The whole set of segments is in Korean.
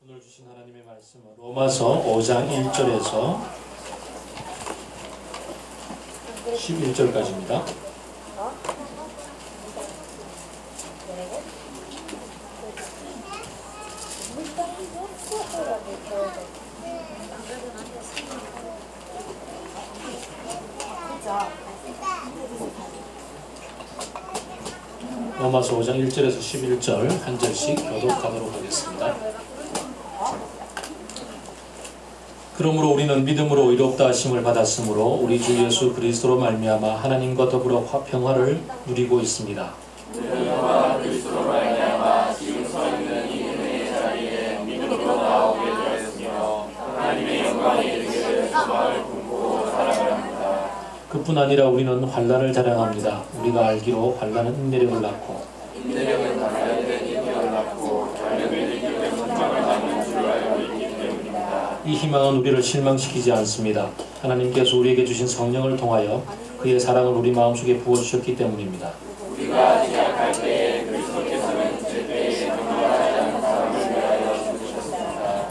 오늘 주신 하나님의 말씀은 로마서 5장 1절에서 11절까지입니다. 로마서 5장 1절에서 11절 한 절씩 교독하도록 하겠습니다. 그러므로 우리는 믿음으로 의롭다 하심을 받았으므로 우리 주 예수 그리스도로 말미암아 하나님과 더불어 평화를 누리고 있습니다. 그와 그리스도로 말미암아 지금 서 있는 이 은혜의 자리에 믿음으로 나오게 되었으며 하나님의 영광에 이르게 될 소망을 품고 살아갑니다. 그뿐 아니라 우리는 환난을 자랑합니다. 우리가 알기로 환난은 인내력을 낳고 인내력은 단련된 인격을 낳고 단련된 인격의 성장을 낳는 줄 알고 있기 때문입니다. 이 희망은 우리를 실망시키지 않습니다. 하나님께서 우리에게 주신 성령을 통하여 그의 사랑을 우리 마음속에 부어주셨기 때문입니다. 우리가 제약할 때에 그리스도께서는 제때에 경건하지 않은 사람을 위하여 죽으셨습니다.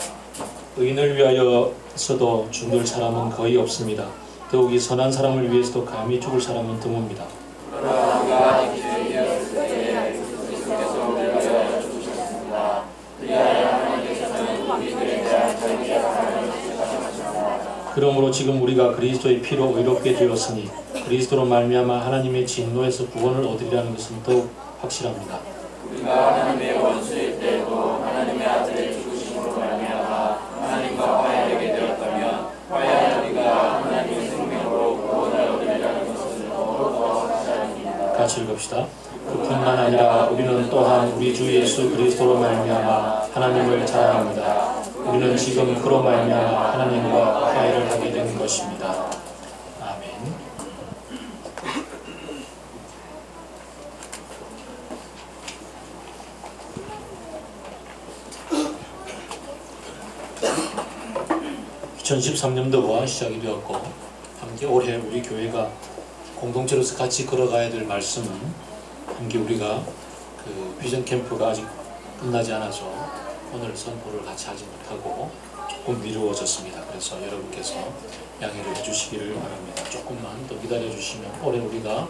의인을 위하여서도 죽을 사람은 거의 없습니다. 더욱이 선한 사람을 위해서도 감히 죽을 사람은 드뭅니다. 그러나 우리가 죄인이었을 때에 그리스도께서 우리를 위하여 죽으셨습니다. 그리하여 하나님께서는 우리들에 대한 자기의 사랑을 주셨습니다. 그러므로 지금 우리가 그리스도의 피로 의롭게 되었으니 그리스도로 말미암아 하나님의 진노에서 구원을 얻으리라는 것은 더욱 확실합니다. 우리가 하나님의 원수일 때에도 하나님의 아들의 죽으심으로 말미암아 하나님과 화해하게 되었다면 화해한 우리가 하나님의 생명으로 구원을 얻으리라는 것을 더욱 확실합니다. 같이 읽읍시다. 그뿐만 아니라 우리는 또한 우리 주 예수 그리스도로 말미암아 하나님을 자랑합니다. 우리는 지금 그로 말미암아 하나님과 화해를 하게 된 것입니다. 아멘. (2013년도가) 시작이 되었고 함께 올해 우리 교회가 공동체로서 같이 걸어가야 될 말씀은 함께 우리가 그 비전 캠프가 아직 끝나지 않아서 오늘 선포를 같이 하지 못하고 조금 미루어졌습니다. 그래서 여러분께서 양해를 해주시기를 바랍니다. 조금만 더 기다려주시면 올해 우리가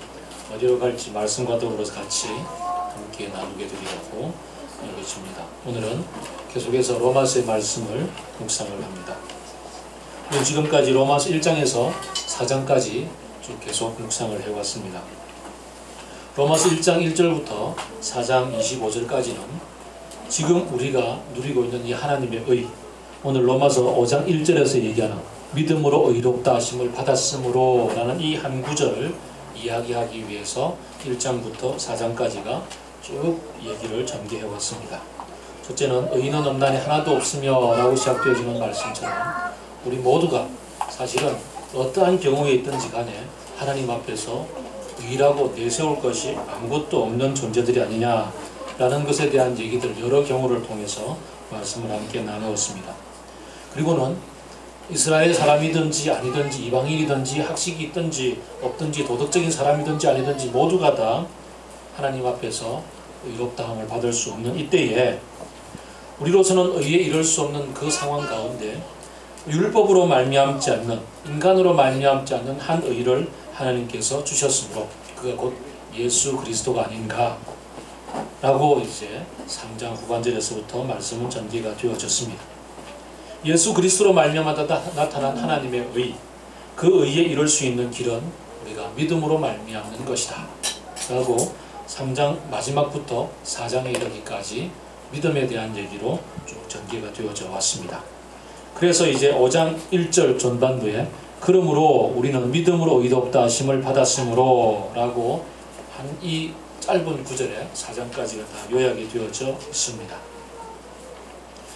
어디로 갈지 말씀과 더불어서 같이 함께 나누게 되리라고 여겨집니다. 오늘은 계속해서 로마서의 말씀을 묵상을 합니다. 지금까지 로마서 1장에서 4장까지 쭉 계속 묵상을 해왔습니다. 로마서 1장 1절부터 4장 25절까지는 지금 우리가 누리고 있는 이 하나님의 의, 오늘 로마서 5장 1절에서 얘기하는 믿음으로 의롭다 하심을 받았으므로 라는 이 한 구절을 이야기하기 위해서 1장부터 4장까지가 쭉 얘기를 전개해 왔습니다. 첫째는 의인은 없나니 하나도 없으며 라고 시작되어지는 말씀처럼 우리 모두가 사실은 어떠한 경우에 있든지 간에 하나님 앞에서 유일하고 내세울 것이 아무것도 없는 존재들이 아니냐라는 것에 대한 얘기들 여러 경우를 통해서 말씀을 함께 나누었습니다. 그리고는 이스라엘 사람이든지 아니든지 이방인이든지 학식이 있든지 없든지 도덕적인 사람이든지 아니든지 모두가 다 하나님 앞에서 의롭다함을 받을 수 없는 이때에 우리로서는 의에 이를 수 없는 그 상황 가운데 율법으로 말미암지 않는, 인간으로 말미암지 않는 한 의를 하나님께서 주셨으므로 그가 곧 예수 그리스도가 아닌가 라고 이제 3장 후반절에서부터 말씀은 전개가 되어졌습니다. 예수 그리스도로 말미암아 나타난 하나님의 의, 그 의에 이룰 수 있는 길은 우리가 믿음으로 말미암는 것이다 라고 3장 마지막부터 4장에 이르기까지 믿음에 대한 얘기로 쭉 전개가 되어져 왔습니다. 그래서 이제 5장 1절 전반부에 그러므로 우리는 믿음으로 의롭다 하심을 받았으므로 라고 한 이 짧은 구절에 4장까지가 다 요약이 되어져 있습니다.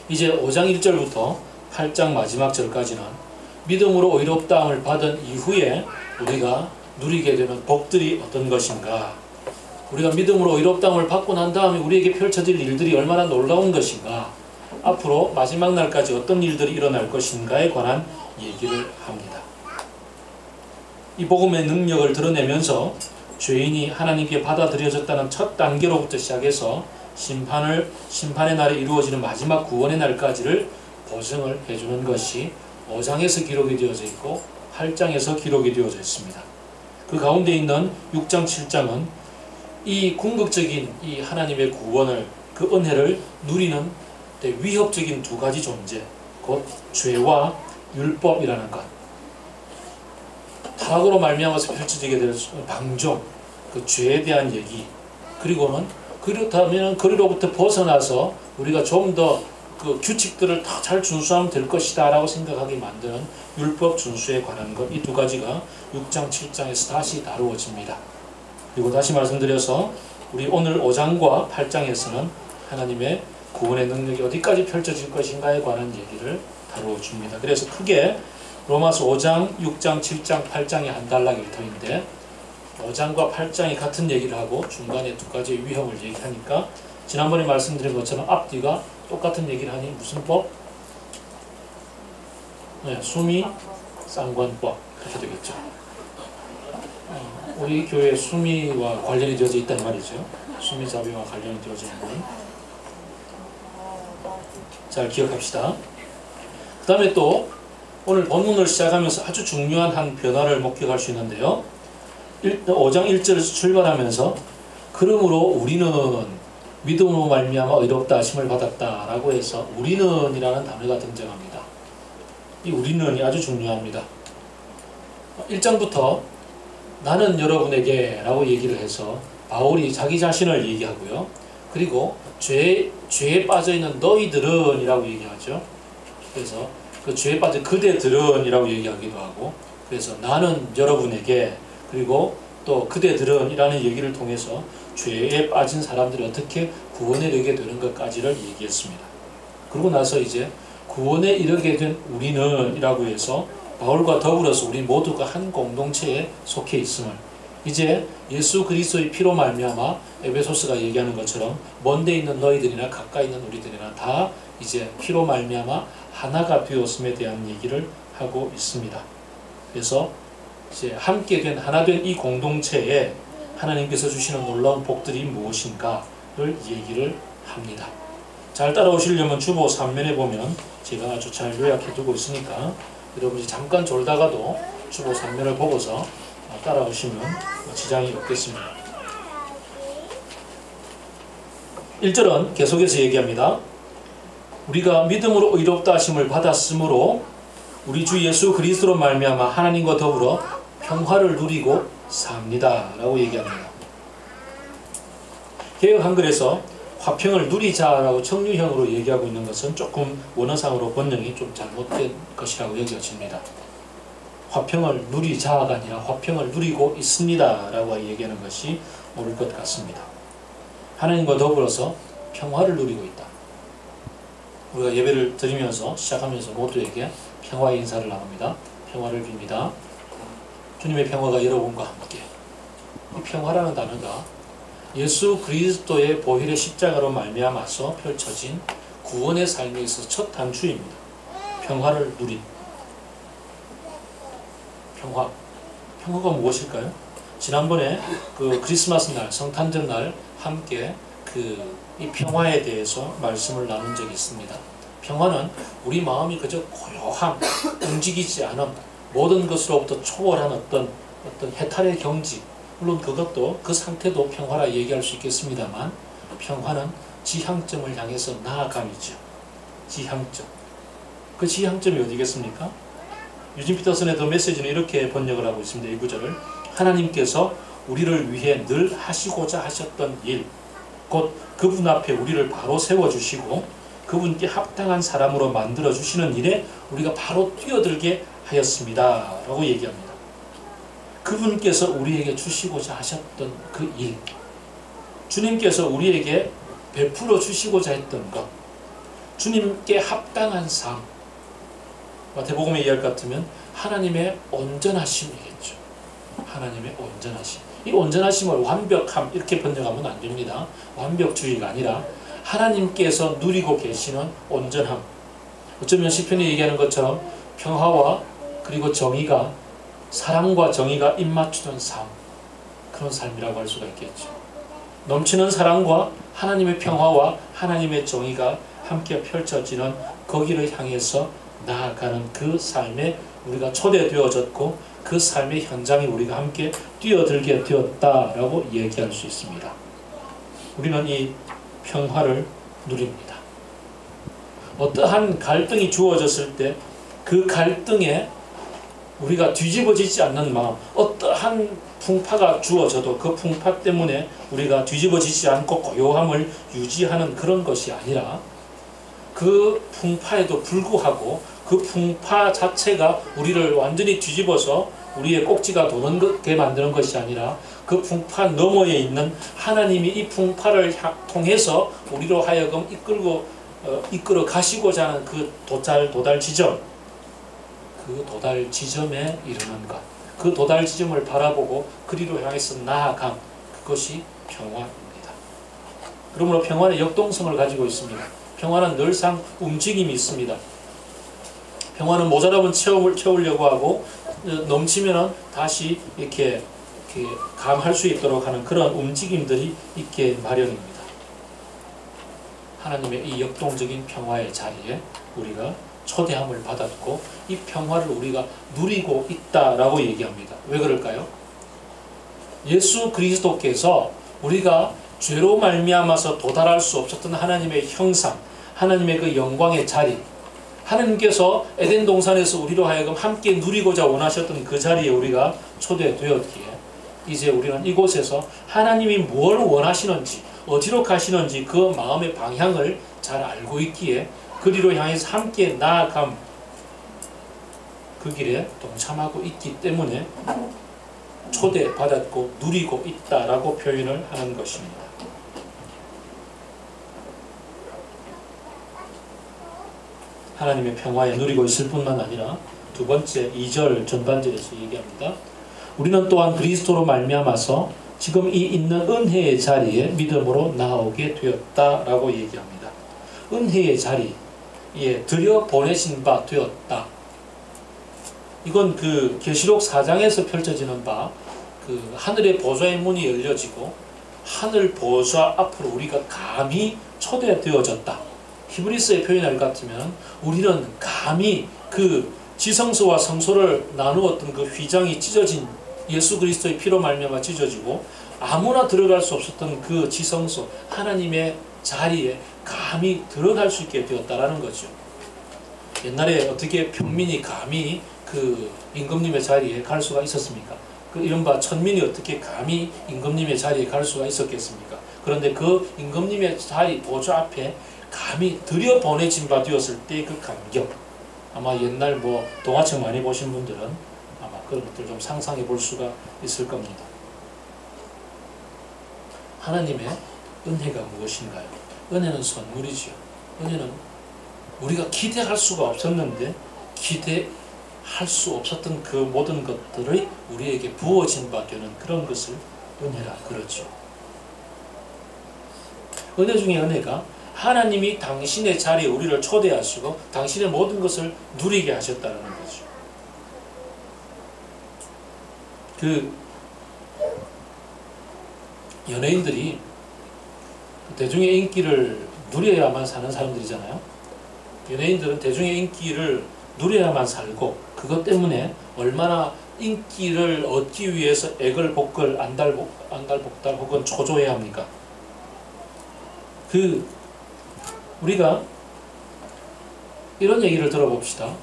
이제 5장 1절부터 8장 마지막 절까지는 믿음으로 의롭다함을 받은 이후에 우리가 누리게 되는 복들이 어떤 것인가, 우리가 믿음으로 의롭다함을 받고 난 다음에 우리에게 펼쳐질 일들이 얼마나 놀라운 것인가, 앞으로 마지막 날까지 어떤 일들이 일어날 것인가에 관한 얘기를 합니다. 이 복음의 능력을 드러내면서 죄인이 하나님께 받아들여졌다는 첫 단계로부터 시작해서 심판의 날에 이루어지는 마지막 구원의 날까지를 보증을 해주는 것이 5장에서 기록이 되어져 있고 8장에서 기록이 되어져 있습니다. 그 가운데 있는 6장, 7장은 이 궁극적인 이 하나님의 구원을, 그 은혜를 누리는 위협적인 두 가지 존재, 곧 죄와 율법이라는 것, 타락으로 말미암아서 펼쳐지게 될 방종, 그 죄에 대한 얘기, 그리고는 그렇다면 그리로부터 벗어나서 우리가 좀 더 그 규칙들을 다 잘 준수하면 될 것이다 라고 생각하게 만드는 율법 준수에 관한 것, 이 두 가지가 6장, 7장에서 다시 다루어집니다. 그리고 다시 말씀드려서 우리 오늘 5장과 8장에서는 하나님의 구원의 능력이 어디까지 펼쳐질 것인가에 관한 얘기를 다루어 줍니다. 그래서 크게 로마서 5장, 6장, 7장, 8장이 한 단락일 터인데 5장과 8장이 같은 얘기를 하고 중간에 두 가지의 위험을 얘기하니까 지난번에 말씀드린 것처럼 앞뒤가 똑같은 얘기를 하니 무슨 법? 네, 수미 쌍관법, 그렇게 되겠죠. 우리 교회 수미와 관련이 되어져 있다는 말이죠. 수미자비와 관련이 되어져 있는, 잘 기억합시다. 그 다음에 또 오늘 본문을 시작하면서 아주 중요한 한 변화를 목격할 수 있는데요. 5장 1절에서 출발하면서 그러므로 우리는 믿음으로 말미암아 의롭다 하심을 받았다 라고 해서 우리는 이라는 단어가 등장합니다. 이 우리는이 아주 중요합니다. 1장부터 나는 여러분에게 라고 얘기를 해서 바울이 자기 자신을 얘기하고요. 그리고 죄에 빠져있는 너희들은 이라고 얘기하죠. 그래서 그 죄에 빠진 그대들은 이라고 얘기하기도 하고, 그래서 나는 여러분에게, 그리고 또 그대들은 이라는 얘기를 통해서 죄에 빠진 사람들이 어떻게 구원에 이르게 되는 것까지를 얘기했습니다. 그러고 나서 이제 구원에 이르게 된 우리는 이라고 해서 바울과 더불어서 우리 모두가 한 공동체에 속해 있음을, 이제 예수 그리스도의 피로 말미암아 에베소스가 얘기하는 것처럼 먼데 있는 너희들이나 가까이 있는 우리들이나 다 이제 피로 말미암아 하나가 되었음에 대한 얘기를 하고 있습니다. 그래서 이제 함께 된 하나 된 이 공동체에 하나님께서 주시는 놀라운 복들이 무엇인가를 얘기를 합니다. 잘 따라오시려면 주보 3면에 보면 제가 아주 잘 요약해 두고 있으니까 여러분이 잠깐 졸다가도 주보 3면을 보고서 따라오시면 지장이 없겠습니다. 1절은 계속해서 얘기합니다. 우리가 믿음으로 의롭다 하심을 받았으므로 우리 주 예수 그리스도로 말미암아 하나님과 더불어 평화를 누리고 삽니다 라고 얘기합니다. 개역 한글에서 화평을 누리자라고 청류형으로 얘기하고 있는 것은 조금 원어상으로 번역이 좀 잘못된 것이라고 여겨집니다. 화평을 누리자가 아니라 화평을 누리고 있습니다 라고 얘기하는 것이 옳을 것 같습니다. 하나님과 더불어서 평화를 누리고 있다. 우리가 예배를 드리면서 시작하면서 모두에게 평화의 인사를 나눕니다. 평화를 빕니다. 주님의 평화가 여러분과 함께. 이 평화라는 단어가 예수 그리스도의 보혈의 십자가로 말미암아서 펼쳐진 구원의 삶에 있어서 첫 단추입니다. 평화를 누린 평화. 평화가 무엇일까요? 지난번에 그 크리스마스 날, 성탄절 날 함께 이 평화에 대해서 말씀을 나눈 적이 있습니다. 평화는 우리 마음이 그저 고요함, 움직이지 않음, 모든 것으로부터 초월한 어떤 해탈의 경지, 물론 그것도 그 상태도 평화라 얘기할 수 있겠습니다만, 평화는 지향점을 향해서 나아감이죠. 지향점. 그 지향점이 어디겠습니까? 유진 피터슨의 더 메시지는 이렇게 번역을 하고 있습니다. 이 구절을 하나님께서 우리를 위해 늘 하시고자 하셨던 일, 곧 그분 앞에 우리를 바로 세워주시고 그분께 합당한 사람으로 만들어주시는 일에 우리가 바로 뛰어들게 하였습니다 라고 얘기합니다. 그분께서 우리에게 주시고자 하셨던 그 일, 주님께서 우리에게 베풀어 주시고자 했던 것, 주님께 합당한 삶, 마태복음에 이해할 것 같으면 하나님의 온전하심이겠죠. 하나님의 온전하심. 이 온전하심을 완벽함 이렇게 번역하면 안 됩니다. 완벽주의가 아니라 하나님께서 누리고 계시는 온전함. 어쩌면 시편이 얘기하는 것처럼 평화와 그리고 정의가, 사랑과 정의가 입맞추는 삶, 그런 삶이라고 할 수가 있겠죠. 넘치는 사랑과 하나님의 평화와 하나님의 정의가 함께 펼쳐지는 거기를 향해서 나아가는 그 삶에 우리가 초대되어졌고 그 삶의 현장에 우리가 함께 뛰어들게 되었다라고 얘기할 수 있습니다. 우리는 이 평화를 누립니다. 어떠한 갈등이 주어졌을 때 그 갈등에 우리가 뒤집어지지 않는 마음, 어떠한 풍파가 주어져도 그 풍파 때문에 우리가 뒤집어지지 않고 고요함을 유지하는 그런 것이 아니라 그 풍파에도 불구하고 그 풍파 자체가 우리를 완전히 뒤집어서 우리의 꼭지가 도는게 만드는 것이 아니라 그 풍파 너머에 있는 하나님이 이 풍파를 통해서 우리로 하여금 이끌어 가시고자 하는 그 도달 지점, 그 도달 지점에 이르는 것, 그 도달 지점을 바라보고 그리로 향해서 나아감, 그것이 평화입니다. 그러므로 평화는 역동성을 가지고 있습니다. 평화는 늘상 움직임이 있습니다. 평화는 모자라면 채우려고 하고 넘치면 다시 이렇게 감할 수 있도록 하는 그런 움직임들이 있게 마련입니다. 하나님의 이 역동적인 평화의 자리에 우리가 초대함을 받았고 이 평화를 우리가 누리고 있다라고 얘기합니다. 왜 그럴까요? 예수 그리스도께서 우리가 죄로 말미암아서 도달할 수 없었던 하나님의 형상, 하나님의 그 영광의 자리, 하나님께서 에덴 동산에서 우리로 하여금 함께 누리고자 원하셨던 그 자리에 우리가 초대되었기에 이제 우리는 이곳에서 하나님이 뭘 원하시는지, 어디로 가시는지 그 마음의 방향을 잘 알고 있기에 그리로 향해서 함께 나아감, 그 길에 동참하고 있기 때문에 초대받았고 누리고 있다라고 표현을 하는 것입니다. 하나님의 평화에 누리고 있을 뿐만 아니라 두 번째 2절 전반절에서 얘기합니다. 우리는 또한 그리스도로 말미암아서 지금 이 있는 은혜의 자리에 믿음으로 나오게 되었다라고 얘기합니다. 은혜의 자리에 들여 보내신 바 되었다. 이건 그 계시록 4장에서 펼쳐지는 바 그 하늘의 보좌의 문이 열려지고 하늘 보좌 앞으로 우리가 감히 초대되어졌다. 히브리서의 표현할 것 같으면 우리는 감히 그 지성소와 성소를 나누었던 그 휘장이 찢어진 예수 그리스도의 피로 말미암아 찢어지고 아무나 들어갈 수 없었던 그 지성소 하나님의 자리에 감히 들어갈 수 있게 되었다라는 거죠. 옛날에 어떻게 평민이 감히 그 임금님의 자리에 갈 수가 있었습니까? 그 이른바 천민이 어떻게 감히 임금님의 자리에 갈 수가 있었겠습니까? 그런데 그 임금님의 자리 보좌 앞에 감히 들여보내진 바 되었을 때 그 감격, 아마 옛날 뭐 동화책 많이 보신 분들은 아마 그런 것들 좀 상상해 볼 수가 있을 겁니다. 하나님의 은혜가 무엇인가요? 은혜는 선물이죠. 은혜는 우리가 기대할 수가 없었는데 기대할 수 없었던 그 모든 것들이 우리에게 부어진 바 되는 그런 것을 은혜라 그러죠. 은혜 중에 은혜가 하나님이 당신의 자리에 우리를 초대하시고 당신의 모든 것을 누리게 하셨다는 거죠. 그 연예인들이 대중의 인기를 누려야만 사는 사람들이잖아요. 연예인들은 대중의 인기를 누려야만 살고 그것 때문에 얼마나 인기를 얻기 위해서 애걸복걸 안달복달 혹은 초조해야 합니까? 우리가 이런 얘기를 들어봅시다.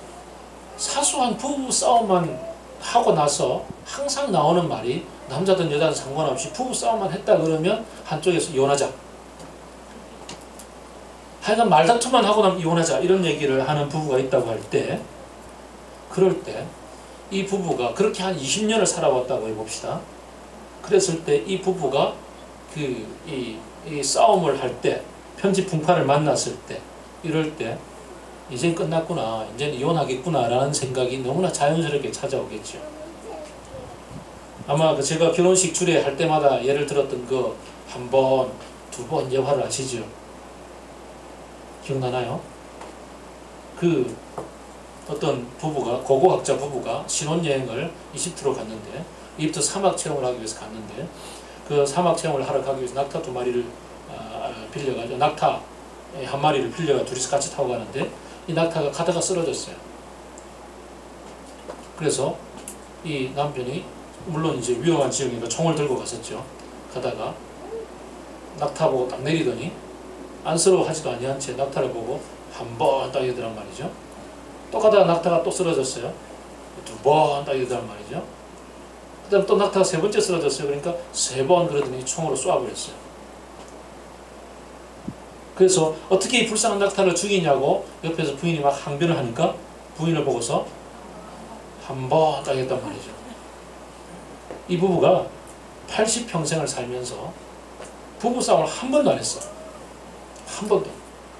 사소한 부부 싸움만 하고 나서 항상 나오는 말이 남자든 여자든 상관없이 부부 싸움만 했다 그러면 한쪽에서 이혼하자. 하여간 말다툼만 하고 나면 이혼하자. 이런 얘기를 하는 부부가 있다고 할 때 그럴 때 이 부부가 그렇게 한 20년을 살아왔다고 해봅시다. 그랬을 때 이 부부가 이 싸움을 할 때 편지 풍파를 만났을 때 이럴 때 이젠 끝났구나, 이제는 이혼하겠구나 라는 생각이 너무나 자연스럽게 찾아오겠죠. 아마 제가 결혼식 주례할 때마다 예를 들었던 그 한 번, 두 번 예화를 아시죠? 기억나나요? 그 어떤 부부가, 고고학자 부부가 신혼여행을 이집트로 갔는데 이집트 사막 체험을 하기 위해서 갔는데 그 사막 체험을 하러 가기 위해서 낙타 2마리를 빌려가지고 낙타 한 마리를 빌려가 둘이서 같이 타고 가는데 이 낙타가 가다가 쓰러졌어요. 그래서 이 남편이 물론 이제 위험한 지역이니까 총을 들고 갔었죠. 가다가 낙타 보고 딱 내리더니 안쓰러워하지도 아니한 채 낙타를 보고 한 번 딱 이러더란 말이죠. 또 가다가 낙타가 또 쓰러졌어요. 2번 딱 이러더란 말이죠. 그 다음 또 낙타가 3번째 쓰러졌어요. 그러니까 3번 그러더니 총으로 쏘아버렸어요. 그래서 어떻게 이 불쌍한 낙타를 죽이냐고 옆에서 부인이 막 항변을 하니까 부인을 보고서 한 번 딱 했단 말이죠. 이 부부가 80평생을 살면서 부부싸움을 한 번도 안 했어. 한 번도.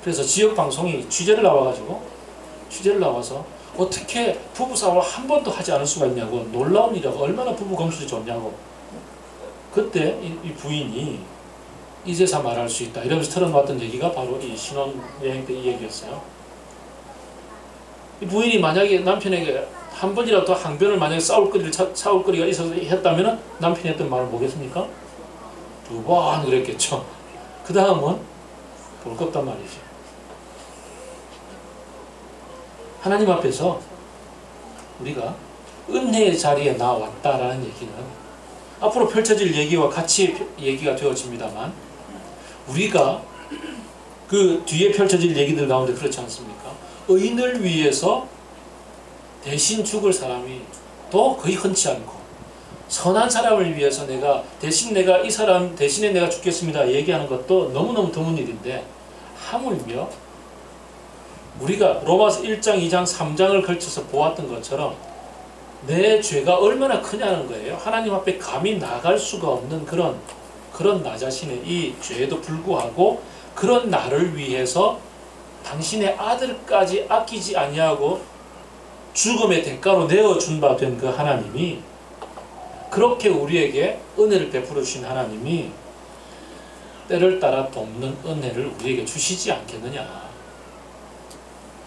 그래서 지역방송이 취재를 나와서 어떻게 부부싸움을 한 번도 하지 않을 수가 있냐고, 놀라운 일이라고, 얼마나 부부 검술이 좋냐고. 그때 이 부인이 이제서 말할 수 있다 이러면서 틀어놓았던 얘기가 바로 이 신혼여행 때 이 얘기였어요. 이 부인이 만약에 남편에게 한 번이라도 더 항변을 만약에 싸울 거리가 있어서 했다면 남편이 했던 말은 뭐겠습니까? 2번 그랬겠죠. 그 다음은 볼 것 없단 말이죠. 하나님 앞에서 우리가 은혜의 자리에 나왔다라는 얘기는 앞으로 펼쳐질 얘기와 같이 얘기가 되어집니다만, 우리가 그 뒤에 펼쳐질 얘기들 가운데 그렇지 않습니까? 의인을 위해서 대신 죽을 사람이 또 거의 흔치 않고, 선한 사람을 위해서 내가 이 사람 대신에 내가 죽겠습니다 얘기하는 것도 너무너무 드문 일인데, 하물며 우리가 로마서 1장, 2장, 3장을 걸쳐서 보았던 것처럼 내 죄가 얼마나 크냐는 거예요. 하나님 앞에 감히 나갈 수가 없는 그런 나 자신의 이 죄에도 불구하고 그런 나를 위해서 당신의 아들까지 아끼지 아니하고 죽음의 대가로 내어준 바 된 그 하나님이, 그렇게 우리에게 은혜를 베풀어 주신 하나님이 때를 따라 돕는 은혜를 우리에게 주시지 않겠느냐.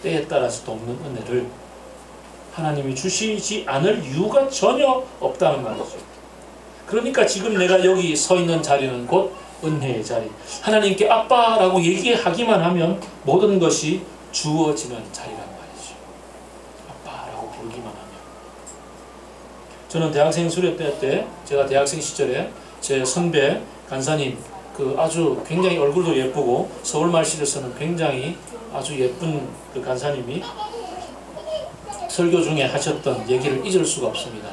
때에 따라서 돕는 은혜를 하나님이 주시지 않을 이유가 전혀 없다는 말이죠. 그러니까 지금 내가 여기 서 있는 자리는 곧 은혜의 자리, 하나님께 아빠라고 얘기하기만 하면 모든 것이 주어지는 자리란 말이죠. 아빠라고 부르기만 하면. 저는 대학생 수련회 때, 제가 대학생 시절에 제 선배 간사님, 아주 굉장히 얼굴도 예쁘고 서울말실에서는 굉장히 아주 예쁜 그 간사님이 설교 중에 하셨던 얘기를 잊을 수가 없습니다.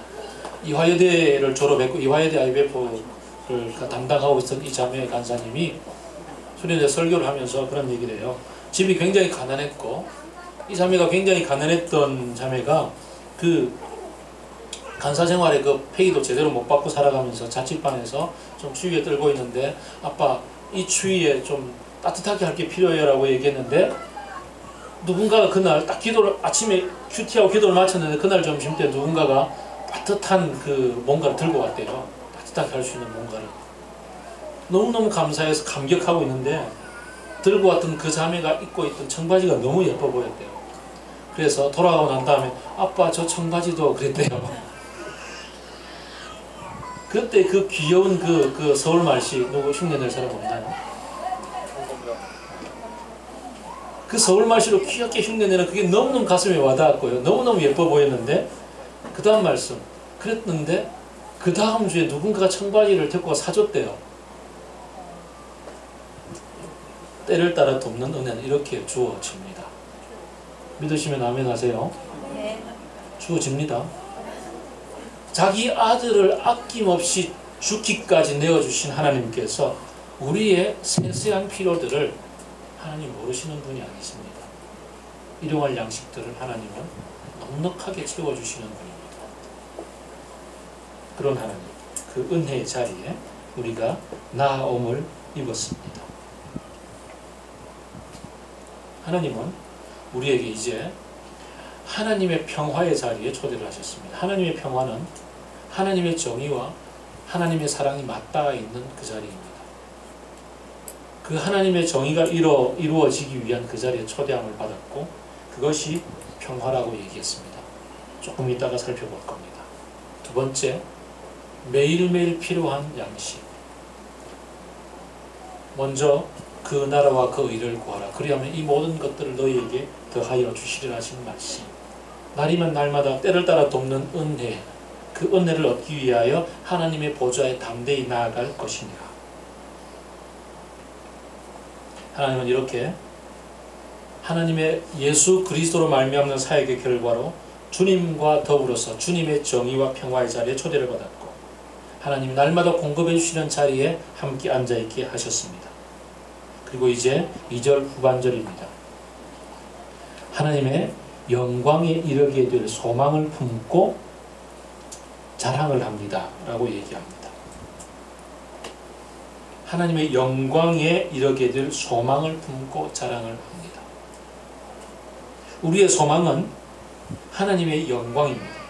이화여대를 졸업했고 이화여대 IBF를 담당하고 있던 이 자매 간사님이 수련회 설교를 하면서 그런 얘기를 해요. 집이 굉장히 가난했고, 이 자매가 굉장히 가난했던 자매가 그 간사 생활에 그 페이도 제대로 못 받고 살아가면서 자취방에서 좀 추위에 떨고 있는데, 아빠 이 추위에 좀 따뜻하게 할 게 필요해요 라고 얘기했는데, 누군가가 그날 딱 아침에 큐티하고 기도를 마쳤는데 그날 점심때 누군가가 따뜻한 그 뭔가를 들고 왔대요. 따뜻하게 할 수 있는 뭔가를. 너무너무 감사해서 감격하고 있는데, 들고 왔던 그 자매가 입고 있던 청바지가 너무 예뻐 보였대요. 그래서 돌아가고 난 다음에 아빠 저 청바지도 그랬대요. 그때 그 귀여운 그 서울말씨 누구 흉내낼 사람 없나요? 그 서울말씨로 귀엽게 흉내내는 그게 너무너무 가슴에 와닿았고요. 너무너무 예뻐 보였는데, 그 다음 말씀 그랬는데 그 다음 주에 누군가가 청바지를 데리고 사줬대요. 때를 따라 돕는 은혜는 이렇게 주어집니다. 믿으시면 아멘 하세요. 주어집니다. 자기 아들을 아낌없이 죽기까지 내어주신 하나님께서 우리의 세세한 필요들을 하나님 모르시는 분이 아니십니다. 일용할 양식들을 하나님은 넉넉하게 채워주시는 분입니다. 그런 하나님, 그 은혜의 자리에 우리가 나아옴을 입었습니다. 하나님은 우리에게 이제 하나님의 평화의 자리에 초대를 하셨습니다. 하나님의 평화는 하나님의 정의와 하나님의 사랑이 맞닿아 있는 그 자리입니다. 그 하나님의 정의가 이루어지기 위한 그 자리에 초대함을 받았고, 그것이 평화라고 얘기했습니다. 조금 이따가 살펴볼 겁니다. 두 번째, 매일매일 필요한 양식. 먼저 그 나라와 그 의를 구하라. 그리하면 이 모든 것들을 너희에게 더하여 주시리라 하시는 말씀. 날이면 날마다 때를 따라 돕는 은혜, 그 은혜를 얻기 위하여 하나님의 보좌에 담대히 나아갈 것이니라. 하나님은 이렇게 하나님의 예수 그리스도로 말미암는 사역의 결과로 주님과 더불어서 주님의 정의와 평화의 자리에 초대를 받았고, 하나님이 날마다 공급해 주시는 자리에 함께 앉아있게 하셨습니다. 그리고 이제 2절 후반절입니다. 하나님의 영광에 이르게 될 소망을 품고 자랑을 합니다 라고 얘기합니다. 하나님의 영광에 이르게 될 소망을 품고 자랑을 합니다. 우리의 소망은 하나님의 영광입니다.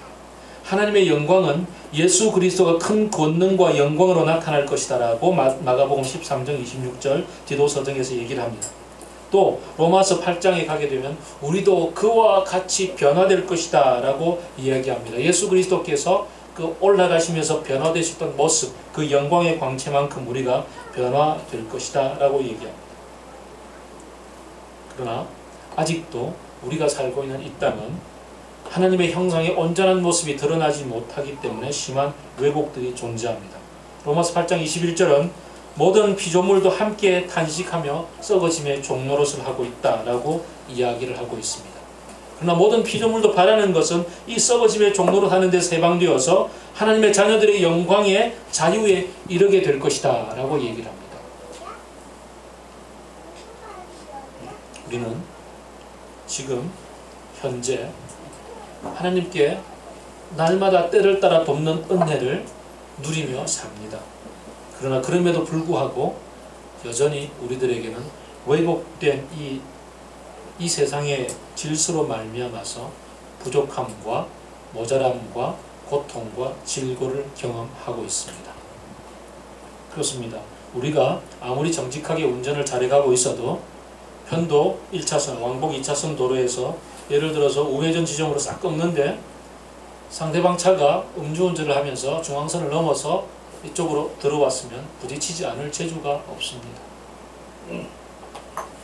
하나님의 영광은 예수 그리스도가 큰 권능과 영광으로 나타날 것이다 라고 마가복음 13장 26절 디도서 등에서 얘기를 합니다. 또 로마서 8장에 가게 되면 우리도 그와 같이 변화될 것이다 라고 이야기합니다. 예수 그리스도께서 그 올라가시면서 변화되셨던 모습, 그 영광의 광채만큼 우리가 변화될 것이다 라고 얘기합니다. 그러나 아직도 우리가 살고 있는 이 땅은 하나님의 형상의 온전한 모습이 드러나지 못하기 때문에 심한 왜곡들이 존재합니다. 로마서 8장 21절은 모든 피조물도 함께 탄식하며 썩어짐의 종노릇을 하고 있다라고 이야기를 하고 있습니다. 그러나 모든 피조물도 바라는 것은 이 썩어짐의 종노릇하는 데서 해방되어서 하나님의 자녀들의 영광의 자유에 이르게 될 것이다 라고 얘기를 합니다. 우리는 지금 현재 하나님께 날마다 때를 따라 돕는 은혜를 누리며 삽니다. 그러나 그럼에도 불구하고 여전히 우리들에게는 왜곡된 이 세상의 질서로 말미암아서 부족함과 모자람과 고통과 질고를 경험하고 있습니다. 그렇습니다. 우리가 아무리 정직하게 운전을 잘해가고 있어도 편도 1차선, 왕복 2차선 도로에서 예를 들어서 우회전 지점으로 싹 꺾는데 상대방 차가 음주운전을 하면서 중앙선을 넘어서 이쪽으로 들어왔으면 부딪히지 않을 재주가 없습니다.